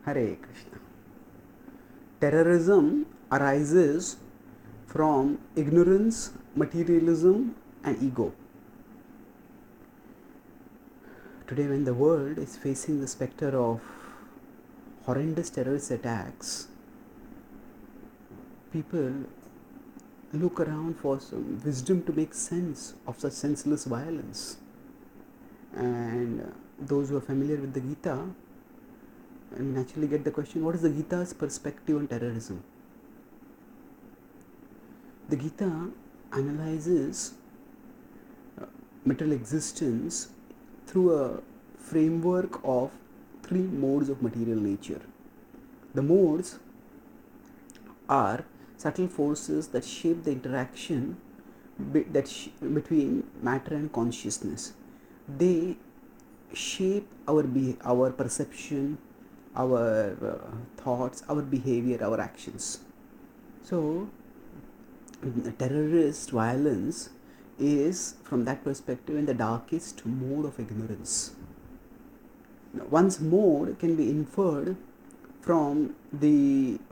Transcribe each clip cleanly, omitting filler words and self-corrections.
Hare Krishna. Terrorism arises from ignorance, materialism, and ego. Today, when the world is facing the specter of horrendous terrorist attacks, people look around for some wisdom to make sense of such senseless violence. And those who are familiar with the Gita naturally get the question, what is the Gita's perspective on terrorism? The Gita analyzes material existence through a framework of three modes of material nature. The modes are subtle forces that shape the interaction between matter and consciousness. They shape our perception, our thoughts, our behavior, our actions. So, terrorist violence is, from that perspective, in the darkest mode of ignorance. Now, one's mode can be inferred from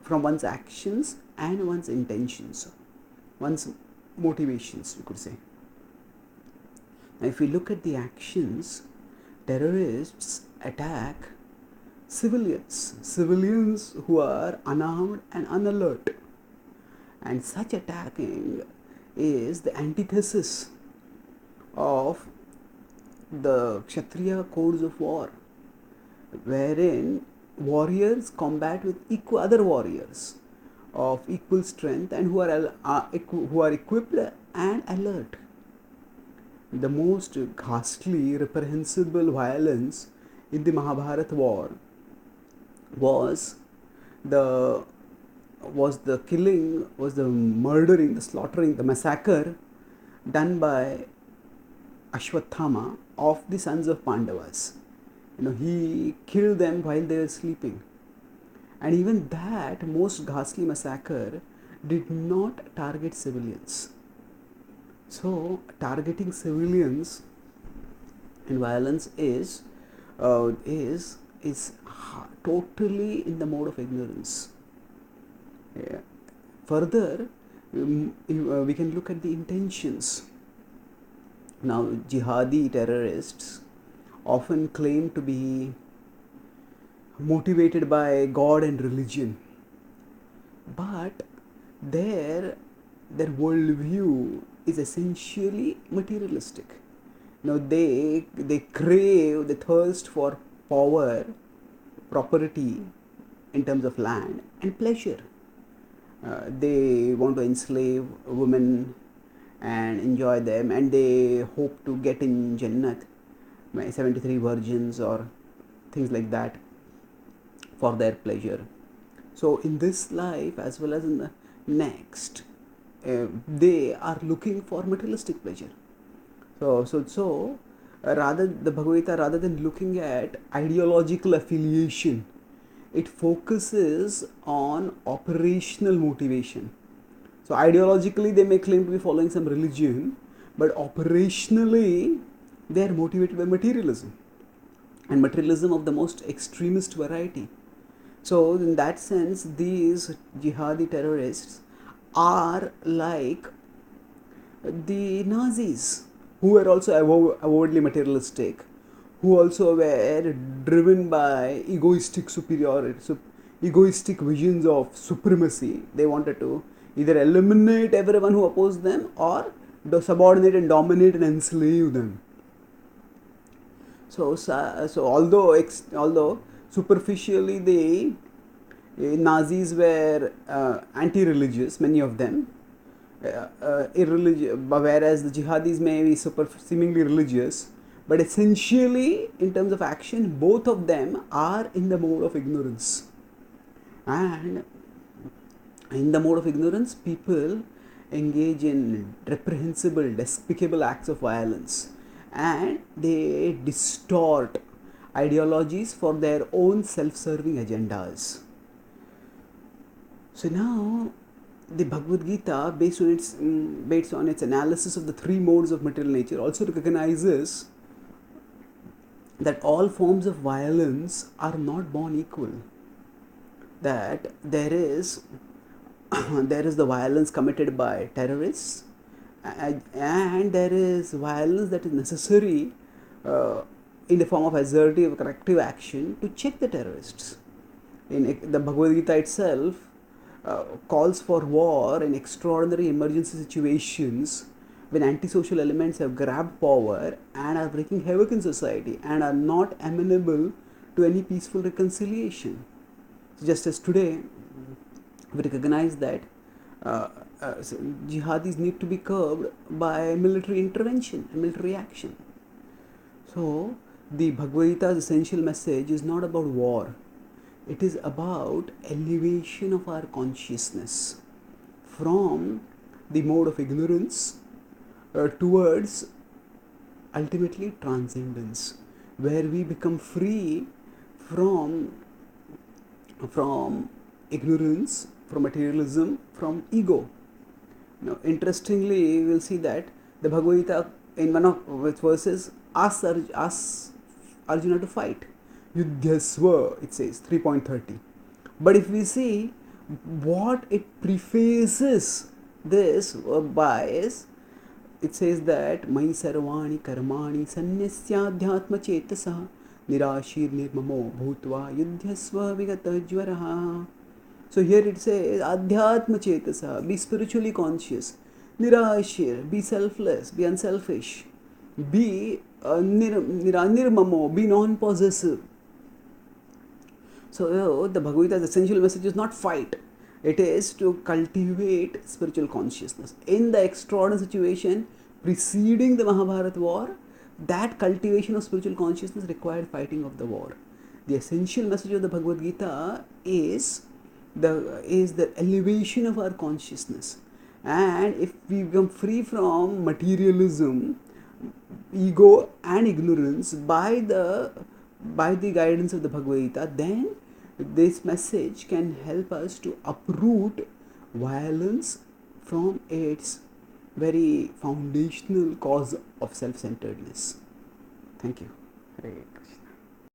one's actions and one's intentions, one's motivations, we could say. Now, if we look at the actions, terrorists attack civilians who are unarmed and unalert, and such attacking is the antithesis of the Kshatriya codes of war, wherein warriors combat with other warriors of equal strength and who are equipped and alert. The most ghastly, reprehensible violence in the Mahabharata war was the murdering, the slaughtering, the massacre done by Ashwathama of the sons of Pandavas. He killed them while they were sleeping. And even that most ghastly massacre did not target civilians. So, targeting civilians in violence is totally in the mode of ignorance. Yeah. Further, we can look at the intentions. Now, jihadi terrorists often claim to be motivated by God and religion, but their worldview is essentially materialistic. They crave, they thirst for power, property in terms of land, and pleasure. They want to enslave women and enjoy them, and they hope to get in Jannat, 73 virgins or things like that, for their pleasure. So in this life as well as in the next, they are looking for materialistic pleasure. So the Bhagavad Gita, rather than looking at ideological affiliation, it focuses on operational motivation. So ideologically they may claim to be following some religion, but operationally they are motivated by materialism, and materialism of the most extremist variety. So in that sense, these jihadi terrorists are like the Nazis, who were also avowedly materialistic, who also were driven by egoistic superiority, egoistic visions of supremacy. They wanted to either eliminate everyone who opposed them or subordinate and dominate and enslave them. So although superficially the Nazis were anti-religious, many of them, irreligious, whereas the jihadis may be seemingly religious, but essentially in terms of action, both of them are in the mode of ignorance. And in the mode of ignorance, people engage in reprehensible, despicable acts of violence, and they distort ideologies for their own self-serving agendas. So now the Bhagavad Gita, based on its analysis of the three modes of material nature, also recognizes that all forms of violence are not born equal. that there is there is the violence committed by terrorists, and there is violence that is necessary in the form of assertive corrective action to check the terrorists. In the Bhagavad Gita itself calls for war in extraordinary emergency situations when antisocial elements have grabbed power and are wreaking havoc in society and are not amenable to any peaceful reconciliation. So just as today, we recognize that jihadis need to be curbed by military intervention and military action. So, the Bhagavad Gita's essential message is not about war, it is about elevation of our consciousness from the mode of ignorance towards ultimately transcendence, where we become free from ignorance, from materialism, from ego. Now, interestingly, we'll see that the Bhagavad Gita, in one of its verses, asks Arjuna to fight. Yudhyasva, it says, 3.30. But if we see what it prefaces this by is, it says that Mai sarvani karmani sanyasyadhyatma chetasa nirashir nirmamo bhutva yudhyasva vigata jvaraha. So here it says adhyatma chetasa, be spiritually conscious. Nirashir, be selfless, be unselfish. Be nirmamo, be non-possessive. So the Bhagavad Gita's essential message is not fight. It is to cultivate spiritual consciousness. In the extraordinary situation preceding the Mahabharata war, that cultivation of spiritual consciousness required fighting of the war. The essential message of the Bhagavad Gita is the elevation of our consciousness. And if we become free from materialism, ego and ignorance by the guidance of the Bhagavad Gita, then this message can help us to uproot violence from its very foundational cause of self-centeredness. Thank you.